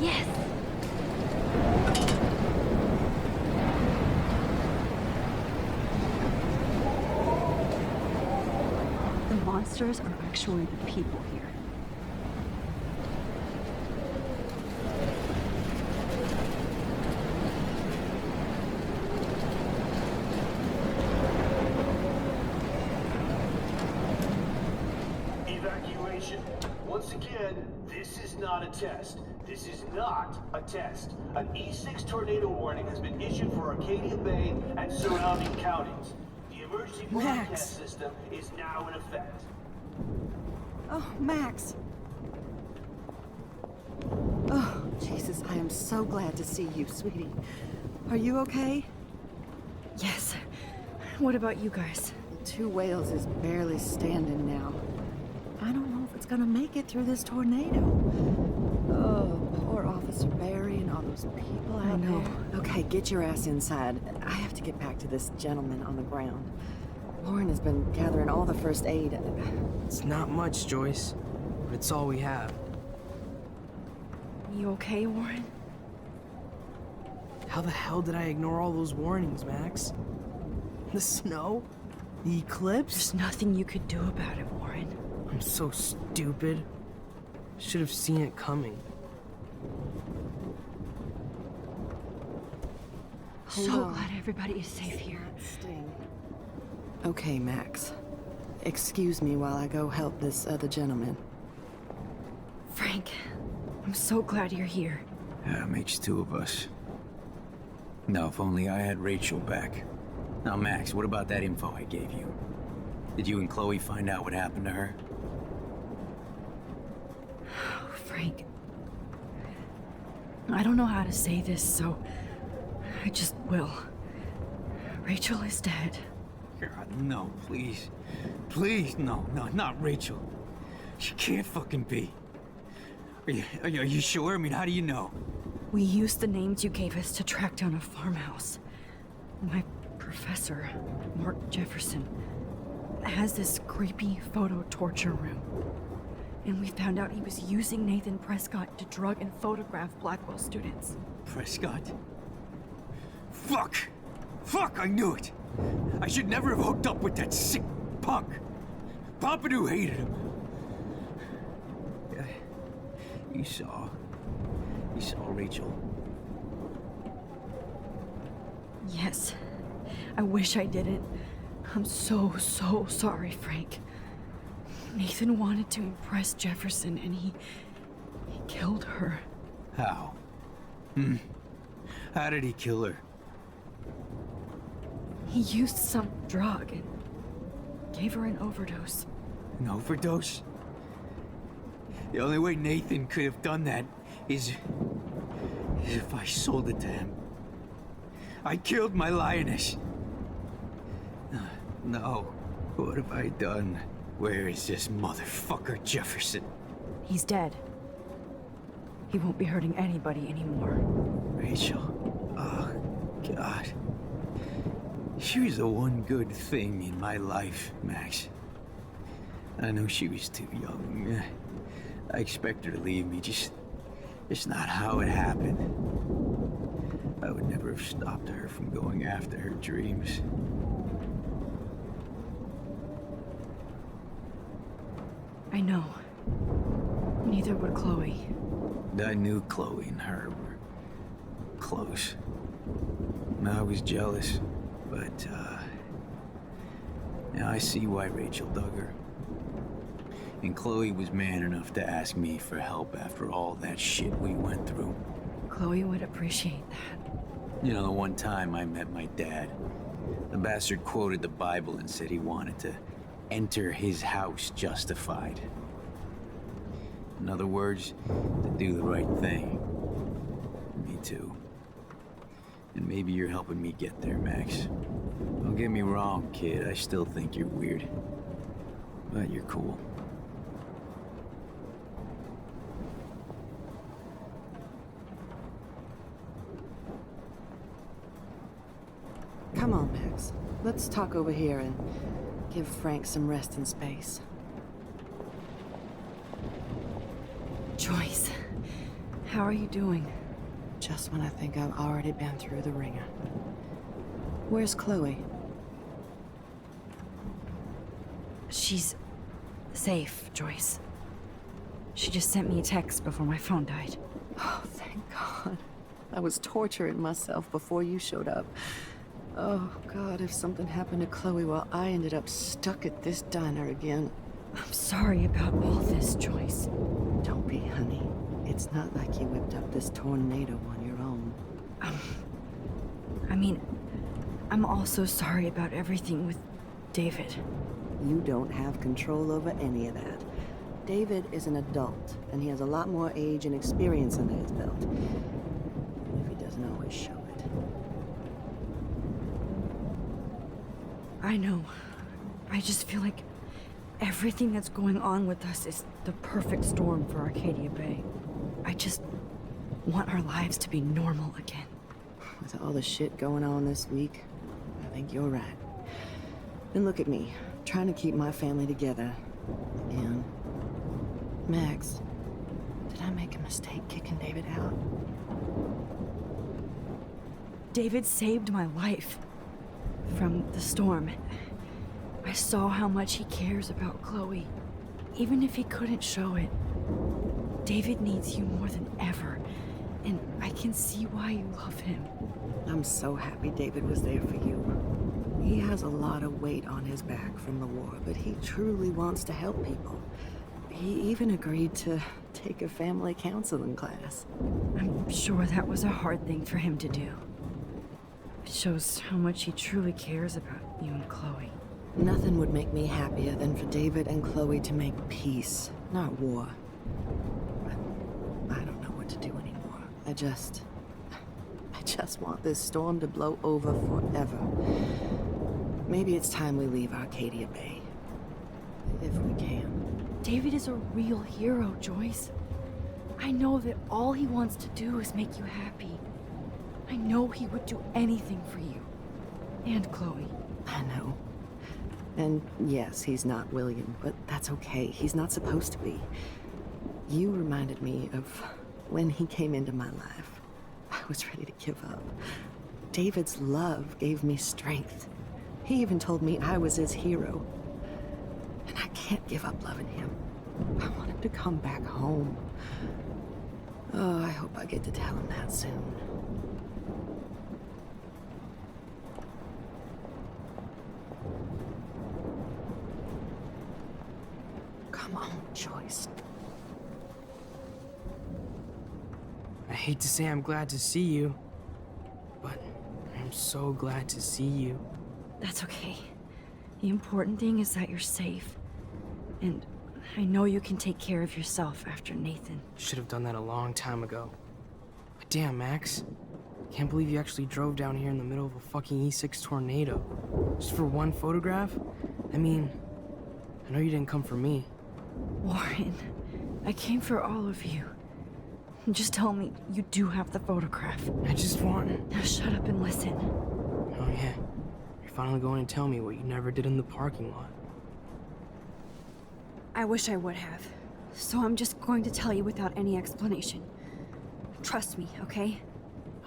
Yes! The monsters are actually the people here. Evacuation. Once again, this is not a test. This is not a test. An E6 tornado warning has been issued for Arcadia Bay and surrounding counties. The emergency broadcast system is now in effect. Oh, Max. Oh, Jesus, I am so glad to see you, sweetie. Are you okay? Yes. What about you guys? The Two Whales is barely standing now. I don't know if it's gonna make it through this tornado. Oh, poor Officer Barry and all those people out there. Okay, get your ass inside. I have to get back to this gentleman on the ground. Lauren has been gathering all the first aid. It's not much, Joyce, but it's all we have. You okay, Warren? How the hell did I ignore all those warnings, Max? The snow? The eclipse? There's nothing you could do about it, Warren. I'm so stupid. Should have seen it coming. So glad everybody is safe here. Sting. Okay, Max. Excuse me while I go help this other gentleman. Frank, I'm so glad you're here. Yeah, makes two of us. Now, if only I had Rachel back. Now, Max, what about that info I gave you? Did you and Chloe find out what happened to her? Oh, Frank. I don't know how to say this, so I just will. Rachel is dead. God, no, please. Please, no, not Rachel. She can't fucking be. Are you sure? I mean, how do you know? We used the names you gave us to track down a farmhouse. My professor, Mark Jefferson, has this creepy photo torture room. And we found out he was using Nathan Prescott to drug and photograph Blackwell students. Prescott? Fuck! Fuck, I knew it! I should never have hooked up with that sick punk! Pompidou hated him. Yeah, you saw Rachel. Yes. I wish I didn't. I'm so sorry, Frank. Nathan wanted to impress Jefferson, and he killed her. How? How did he kill her? He used some drug and gave her an overdose. An overdose? The only way Nathan could have done that is if I sold it to him. I killed my lioness. No. What have I done? Where is this motherfucker Jefferson? He's dead. He won't be hurting anybody anymore. Rachel. Oh, God. She was the one good thing in my life, Max. I know she was too young. I expect her to leave me, just not how it happened. I would never have stopped her from going after her dreams. I know. Neither would Chloe. I knew Chloe and her were close. I was jealous, but, now I see why Rachel dug her. And Chloe was man enough to ask me for help after all that shit we went through. Chloe would appreciate that. You know, the one time I met my dad, the bastard quoted the Bible and said he wanted to enter his house justified. In other words, to do the right thing. Me too. And maybe you're helping me get there, Max. Don't get me wrong, kid. I still think you're weird. But you're cool. Come on, Max. Let's talk over here and give Frank some rest and space. Joyce, How are you doing? Just when I think I've already been through the ringer. Where's Chloe? She's safe, Joyce. She just sent me a text before my phone died. Oh, thank God. I was torturing myself before you showed up. Oh, God, if something happened to Chloe while I ended up stuck at this diner again. I'm sorry about all this, Joyce. Don't be, honey. It's not like you whipped up this tornado on your own. I mean, I'm also sorry about everything with David. You don't have control over any of that. David is an adult, and he has a lot more age and experience under his belt. Even if he doesn't always show it. I know. I just feel like everything that's going on with us is the perfect storm for Arcadia Bay. I just want our lives to be normal again. With all the shit going on this week, I think you're right. And look at me, trying to keep my family together. Again. Max, did I make a mistake kicking David out? David saved my life from the storm. I saw how much he cares about Chloe, even if he couldn't show it. David needs you more than ever, and I can see why you love him. I'm so happy David was there for you. He has a lot of weight on his back from the war, but he truly wants to help people. He even agreed to take a family counseling class. I'm sure that was a hard thing for him to do. It shows how much he truly cares about you and Chloe. Nothing would make me happier than for David and Chloe to make peace, not war. But I don't know what to do anymore. I just want this storm to blow over forever. Maybe it's time we leave Arcadia Bay. If we can. David is a real hero, Joyce. I know that all he wants to do is make you happy. I know he would do anything for you. And Chloe. I know. And yes, he's not William, but that's okay. He's not supposed to be. You reminded me of when he came into my life. I was ready to give up. David's love gave me strength. He even told me I was his hero. And I can't give up loving him. I want him to come back home. Oh, I hope I get to tell him that soon. Come on, Joyce. I hate to say I'm glad to see you, but I'm so glad to see you. That's okay. The important thing is that you're safe. And I know you can take care of yourself after Nathan. Should have done that a long time ago. But damn, Max. Can't believe you actually drove down here in the middle of a fucking E6 tornado. Just for one photograph? I mean, I know you didn't come for me. Warren, I came for all of you. Just tell me you do have the photograph. I just want... Now shut up and listen. Oh yeah. You're finally going to tell me what you never did in the parking lot. I wish I would have. So I'm just going to tell you without any explanation. Trust me, okay?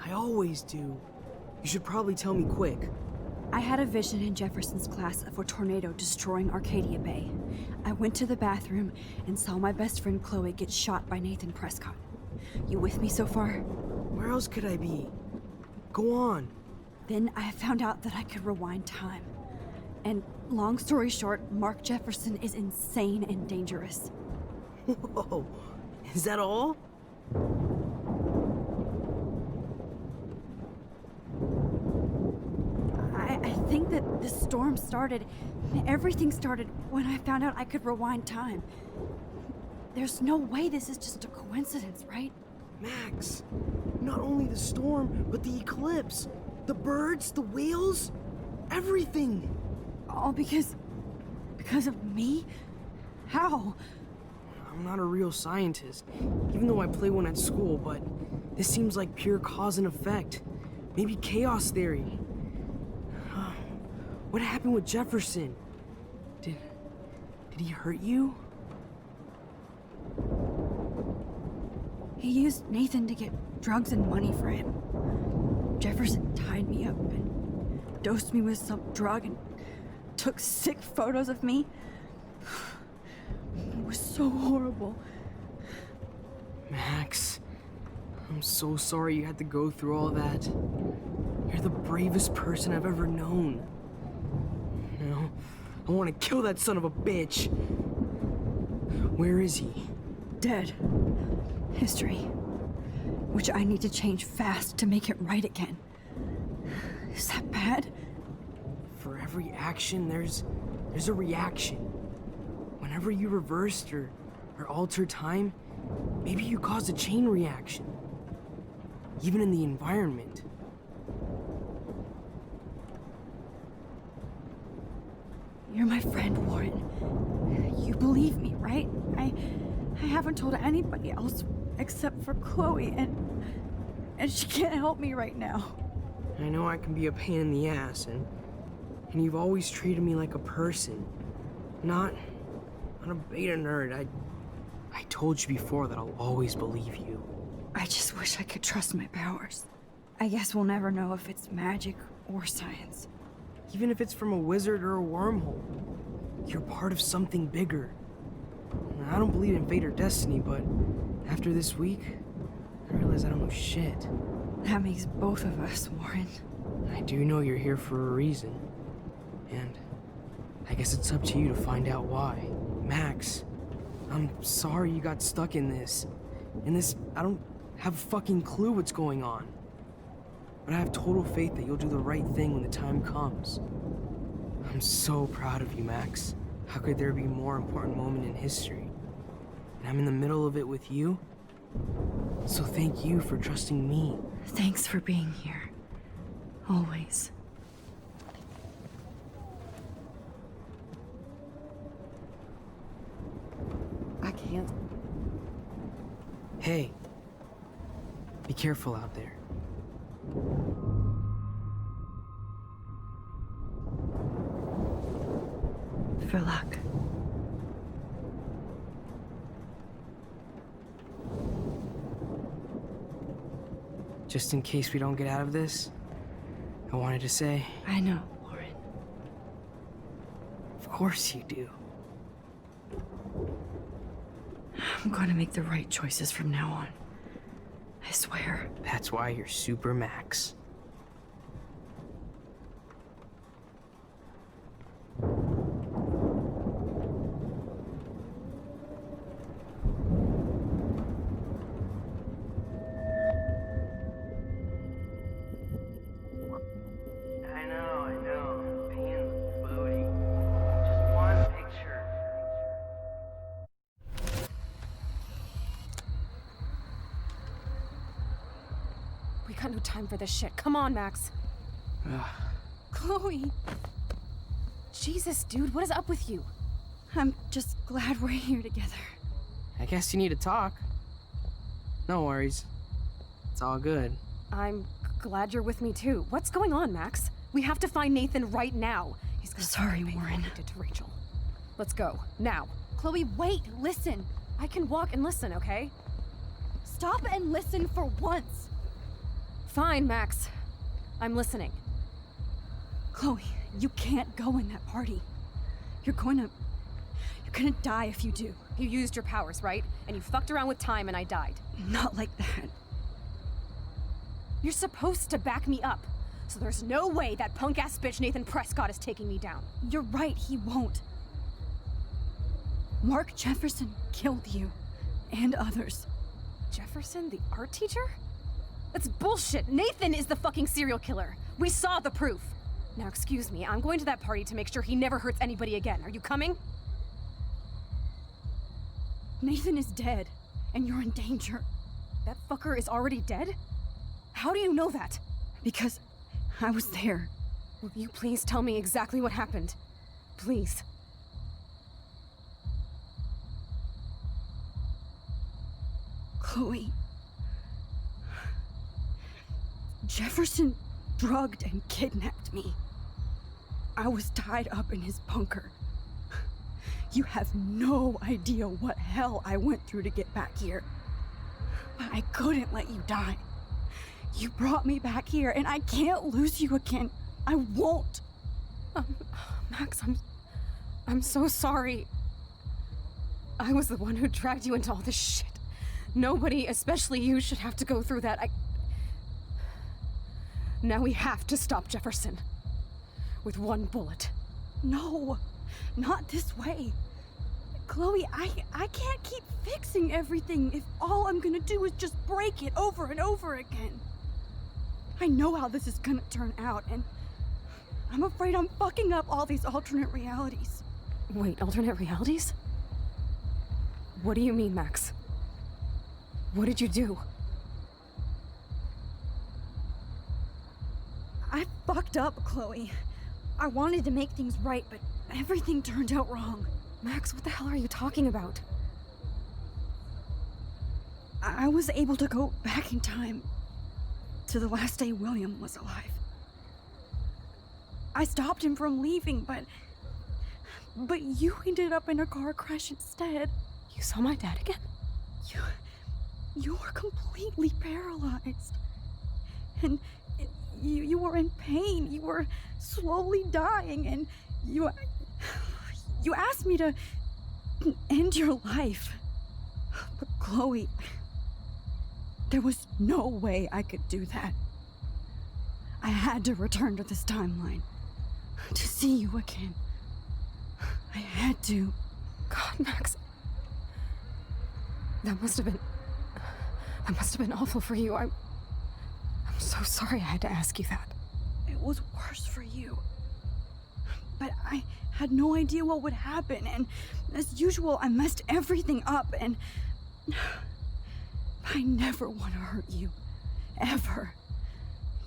I always do. You should probably tell me quick. I had a vision in Jefferson's class of a tornado destroying Arcadia Bay. I went to the bathroom and saw my best friend Chloe get shot by Nathan Prescott. You with me so far? Where else could I be? Go on. Then I found out that I could rewind time. And long story short, Mark Jefferson is insane and dangerous. Whoa. Is that all? I think that the storm started, everything started when I found out I could rewind time. There's no way this is just a coincidence, right? Max, not only the storm, but the eclipse. The birds, the whales, everything. All because of me? How? I'm not a real scientist, even though I play one at school, but this seems like pure cause and effect. Maybe chaos theory. What happened with Jefferson? Did he hurt you? He used Nathan to get drugs and money for him. Jefferson tied me up and dosed me with some drug and took sick photos of me. It was so horrible. Max, I'm so sorry you had to go through all that. You're the bravest person I've ever known. You know, I want to kill that son of a bitch. Where is he? Dead. History. Which I need to change fast to make it right again. Is that bad? For every action, there's a reaction. Whenever you reversed or altered time, maybe you caused a chain reaction. Even in the environment. You're my friend, Warren. You believe me, right? I haven't told anybody else except for Chloe, and she can't help me right now. I know I can be a pain in the ass, and you've always treated me like a person, not a beta nerd. I told you before that I'll always believe you. I just wish I could trust my powers. I guess we'll never know if it's magic or science. Even if it's from a wizard or a wormhole, you're part of something bigger. I don't believe in fate or destiny, but after this week, I realize I don't know shit. That makes both of us, Warren. I do know you're here for a reason. And I guess it's up to you to find out why. Max, I'm sorry you got stuck in this. I don't have a fucking clue what's going on. But I have total faith that you'll do the right thing when the time comes. I'm so proud of you, Max. How could there be a more important moment in history? And I'm in the middle of it with you. So thank you for trusting me. Thanks for being here. Always. I can't. Hey, be careful out there. For luck. Just in case we don't get out of this, I wanted to say, I know, Warren. of course you do. I'm going to make the right choices from now on. I swear. That's why you're Super Max. I know. Pain's booty. Just one picture. We got no time for this shit. Come on, Max. Chloe. Jesus, dude, what is up with you? I'm just glad we're here together. I guess you need to talk. No worries. It's all good. I'm glad you're with me too. What's going on, Max? We have to find Nathan right now. He's gonna Sorry, pay for what Warren. he did to Rachel. Let's go, now. Chloe, wait, listen. I can walk and listen, okay? Stop and listen for once. Fine, Max. I'm listening. Chloe, you can't go in that party. You're gonna die if you do. You used your powers, right? And you fucked around with time and I died. Not like that. You're supposed to back me up. So there's no way that punk-ass bitch Nathan Prescott is taking me down. You're right, he won't. Mark Jefferson killed you. And others. Jefferson, the art teacher? That's bullshit. Nathan is the fucking serial killer. We saw the proof. Now, excuse me, I'm going to that party to make sure he never hurts anybody again. Are you coming? Nathan is dead, and you're in danger. That fucker is already dead? How do you know that? Because I was there. Will you please tell me exactly what happened? Please. Chloe. Jefferson drugged and kidnapped me. I was tied up in his bunker. You have no idea what hell I went through to get back here. But I couldn't let you die. You brought me back here, and I can't lose you again. I won't. Max, I'm so sorry. I was the one who dragged you into all this shit. Nobody, especially you, should have to go through that. Now we have to stop Jefferson. With one bullet. No, not this way. Chloe, I can't keep fixing everything if all I'm gonna do is just break it over and over again. I know how this is gonna turn out, and I'm afraid I'm fucking up all these alternate realities. Wait, alternate realities? What do you mean, Max? What did you do? I fucked up, Chloe. I wanted to make things right, but everything turned out wrong. Max, what the hell are you talking about? I was able to go back in time to the last day William was alive. I stopped him from leaving, but you ended up in a car crash instead. You saw my dad again? You were completely paralyzed. And you were in pain. You were slowly dying, and you asked me to end your life. But Chloe, there was no way I could do that. I had to return to this timeline to see you again. I had to. God, Max. That must have been awful for you. I'm so sorry I had to ask you that. It was worse for you. But I had no idea what would happen, and as usual, I messed everything up, and I never want to hurt you. Ever.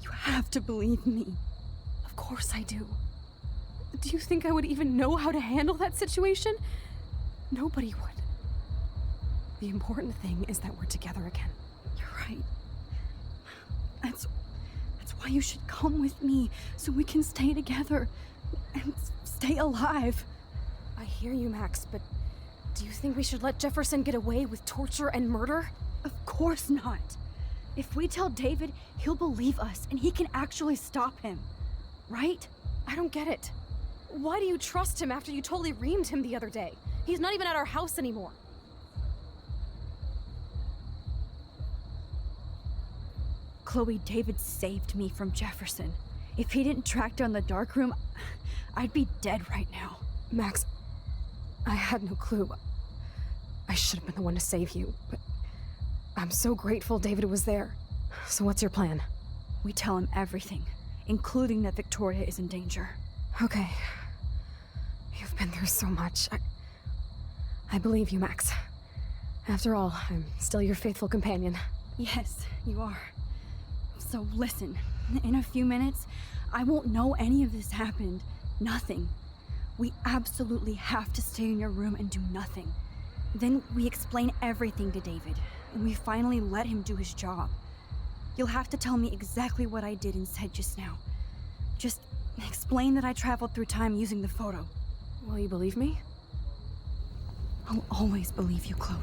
You have to believe me. Of course I do. Do you think I would even know how to handle that situation? Nobody would. The important thing is that we're together again. You're right. That's why you should come with me, so we can stay together and stay alive. I hear you, Max, but do you think we should let Jefferson get away with torture and murder? Of course not. If we tell David, he'll believe us and he can actually stop him. Right? I don't get it. Why do you trust him after you totally reamed him the other day? He's not even at our house anymore. Chloe, David saved me from Jefferson. If he didn't track down the dark room, I'd be dead right now. Max, I had no clue. I should have been the one to save you, but I'm so grateful David was there. So what's your plan? We tell him everything, including that Victoria is in danger. Okay. You've been through so much. I believe you, Max. After all, I'm still your faithful companion. Yes, you are. So listen, in a few minutes, I won't know any of this happened. Nothing. We absolutely have to stay in your room and do nothing. Then we explain everything to David, and we finally let him do his job. You'll have to tell me exactly what I did and said just now. Just explain that I traveled through time using the photo. Will you believe me? I'll always believe you, Chloe.